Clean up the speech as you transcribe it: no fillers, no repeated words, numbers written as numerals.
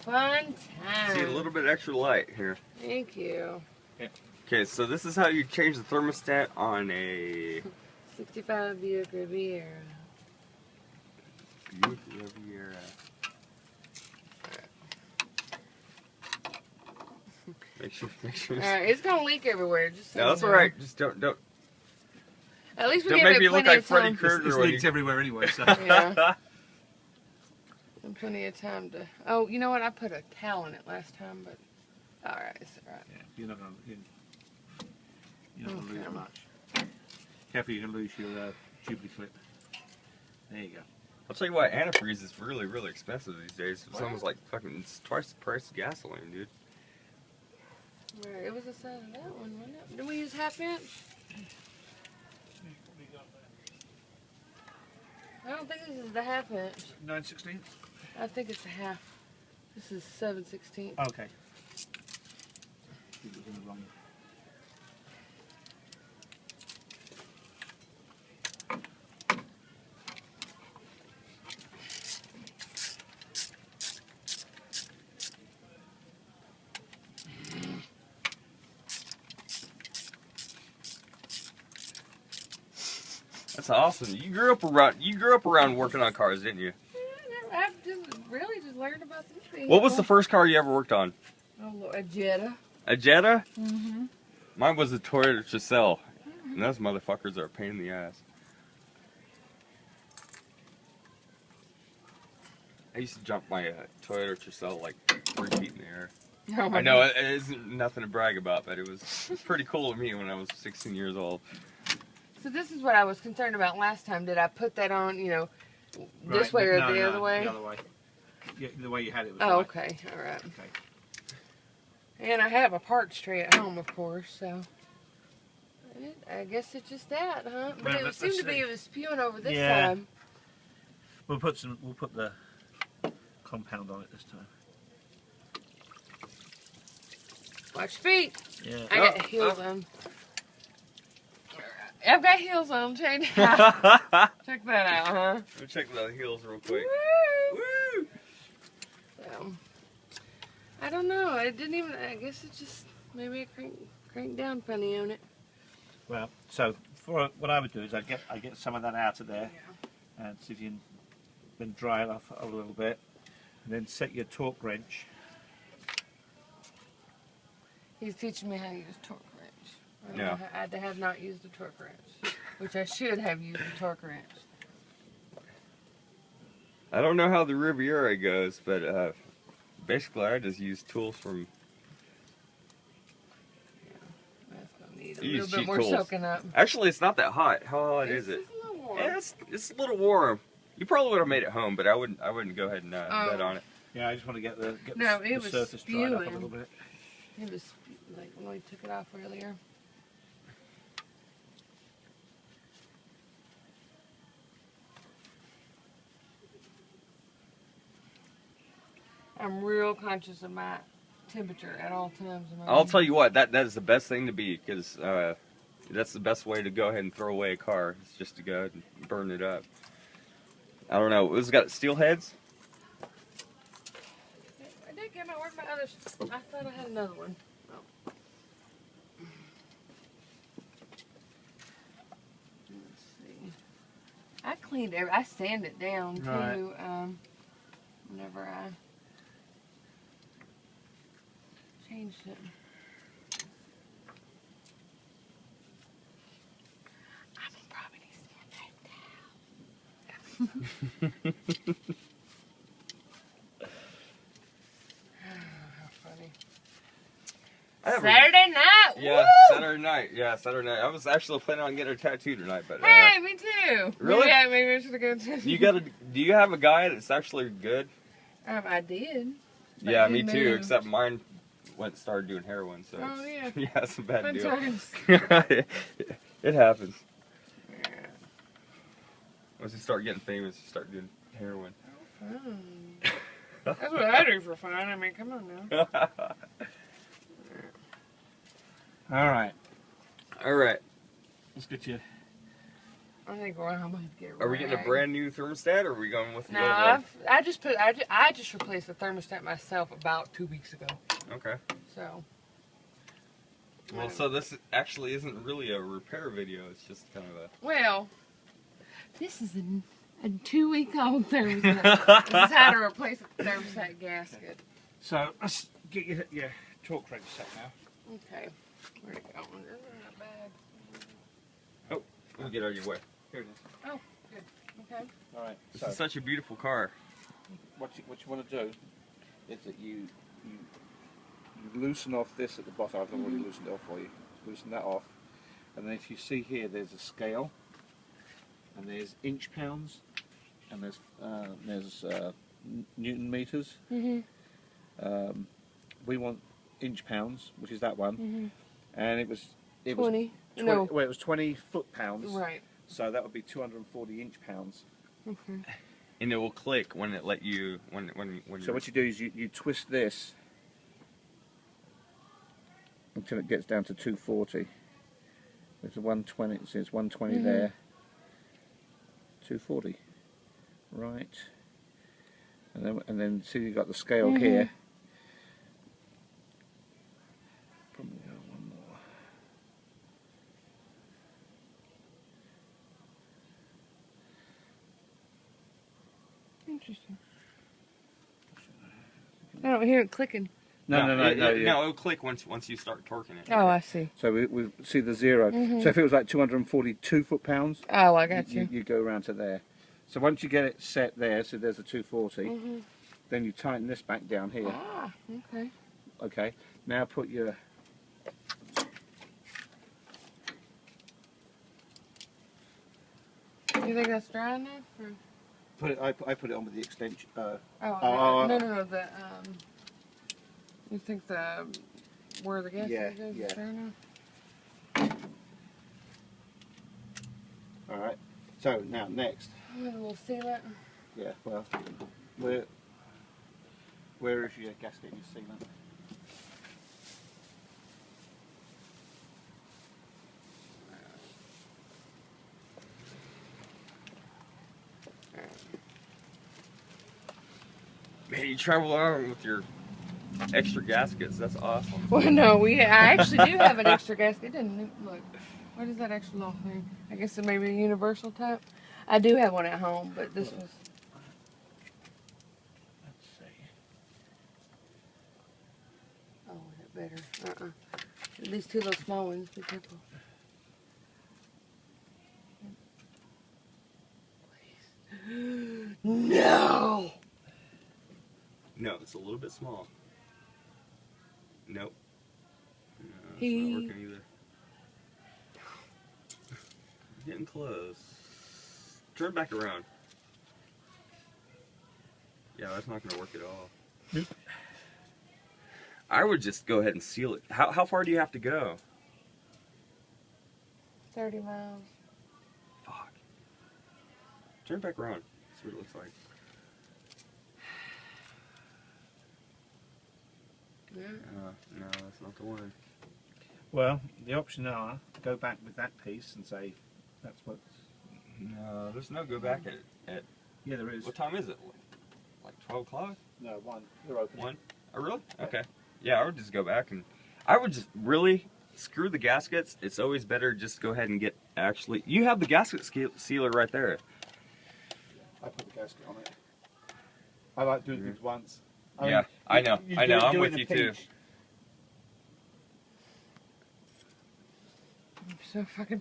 Fun time. See, a little bit extra light here. Thank you. Okay, so this is how you change the thermostat on a 65 Buick Riviera. Buick Riviera. Make sure. Alright, it's gonna leak everywhere. Just so No, that's you all know. right. Just don't. At least we Don't gave make it me look plenty like of Freddy time. Krueger. It's when leaked you- everywhere anyway, so. Yeah. And plenty of time to. Oh, you know what? I put a towel in it last time, but alright, it's alright. Yeah, you're not going to lose Okay. much. Careful, you're going to lose your Jubilee clip. There you go. I'll tell you what, antifreeze is really, really expensive these days. It's almost like fucking, it's twice the price of gasoline, dude. Right, it was the size of that one, wasn't it? Didn't we use half inch? I don't think this is the half inch. 9/16? I think it's a half. This is 7/16. Okay. It was in the wrong. That's awesome. You grew up around working on cars, didn't you? I've just learned about these things. What was the first car you ever worked on? Oh, Lord, a Jetta. A Jetta? Mm-hmm. Mine was a Toyota Tercel. And those motherfuckers are a pain in the ass. I used to jump my Toyota Tercel like 3 feet in the air. Oh, my I know God. it isn't nothing to brag about, but it was pretty cool of me when I was 16 years old. So this is what I was concerned about last time. Did I put that on, you know, this Right, way or no, the no, other way? The other way. Yeah, the way you had it was Oh, right. okay. All right. Okay. And I have a parts tray at home, of course, so. I guess it's just that, huh? But Well, it let's seemed to be see. it was spewing over this Yeah. side. We'll put the compound on it this time. Watch your feet. Yeah. I got heels on. I've got heels on. Check Check that out, huh? the heels real quick. Woo! Woo! So, I don't know. It didn't even. I guess it just maybe it cranked down funny on it. Well, so for what I would do is I get some of that out of there and see if you can then dry it off a little bit, and then set your torque wrench. He's teaching me how to use a torque wrench. Yeah. I have not used a torque wrench, which I should have used a torque wrench. I don't know how the Riviera goes, but basically I just use tools from. That's gonna need a You use little bit cheap more tools. soaking up. Actually, it's not that hot. How hot is it? It's just a little warm. Yeah, it's a little warm. You probably would have made it home, but I wouldn't go ahead and bet on it. Yeah, I just want to get the No, the it was surface dried up a spewing. little bit. It was like when we took it off earlier. I'm real conscious of my temperature at all times. I'll tell you what, that is the best thing to be, because that's the best way to go ahead and throw away a car. It's just to go ahead and burn it up. I don't know. It's got steel heads. I did get my word. My other. I thought I had another one. Oh. Let's see. I cleaned it. I sanded it down too. Right. Whenever I changed it. I will probably sand that down. How funny. Saturday night. Yeah, Woo! Saturday night. Yeah, Saturday night. I was actually planning on getting a tattoo tonight, but Hey, me too. Really? Yeah, maybe I should have gone to. do you have a guy that's actually good? I did. But Yeah, he me too. moved. Except mine started doing heroin, so Oh, it's, yeah. it's a bad Fun deal. times. It happens. Yeah. Once you start getting famous, you start doing heroin. Fun. That's what I do for fun. I mean, come on now. All right, All right. let's get you I think we're gonna have to get. Are we getting a rag. brand new thermostat, or are we going with the No, old one? I just replaced the thermostat myself about 2 weeks ago. Okay. So. Well, so this actually isn't really a repair video. It's just kind of a. Well, this is a 2-week-old thermostat. This is how to replace a thermostat gasket. So let's get your torque wrench set now. Okay. Where'd it go? This is not bad. We'll get out of your way. Here it is. Oh, good. Okay. All right. This So is such a beautiful car. what you want to do is that you loosen off this at the bottom. I've already loosened it off for you. Loosen that off, and then if you see here, there's a scale, and there's inch pounds, and there's Newton meters. We want inch pounds, which is that one, and it was 20. well, it was 20 foot pounds. Right. So that would be 240 inch pounds. Okay. And it will click when it let you when. So what you do is you twist this until it gets down to 240. There's a 120. So it's 120 there. 240. Right. And then see you've got the scale here. Probably go one more. Interesting. I don't hear it clicking. No. It'll click once you start torquing it. Oh, I see. So we see the zero. So if it was like 242 foot pounds, Oh, I got you. you go around to there. So once you get it set there, so there's a 240, then you tighten this back down here. Ah, okay. Okay. Now put your You think that's dry enough? Or? put it. I put it on with the extension. No. You think where the gas Yeah, is yeah. dry enough? All right. So now next. A little sealant. Yeah. Well, where is your gasket and your sealant? Man, you travel around with your extra gaskets. That's awesome. Well, no, I actually do have an extra gasket. It didn't look. What is that extra little thing? I guess it may be a universal type. I do have one at home, but this was. Let's see. Oh, is it better? These two little small ones. Be careful. Please. No. No, it's a little bit small. Nope. No, it's He- not working either. Getting close. Turn back around. Yeah, that's not going to work at all. Nope. I would just go ahead and seal it. How far do you have to go? 30 miles. Fuck. Turn back around. See what it looks like. Yeah. No, that's not the one. Well, the option are go back with that piece and say that's what. No, there's no go back at Yeah, there is. what time is it? Like 12 o'clock? No, one. They're open. One? Oh, really? Okay. Yeah, I would just go back and I would just really screw the gaskets. It's always better just go ahead and get actually. You have the gasket sealer right there. I put the gasket on it. I like doing things once. Yeah, I know. I know. I'm with you too. I'm so fucking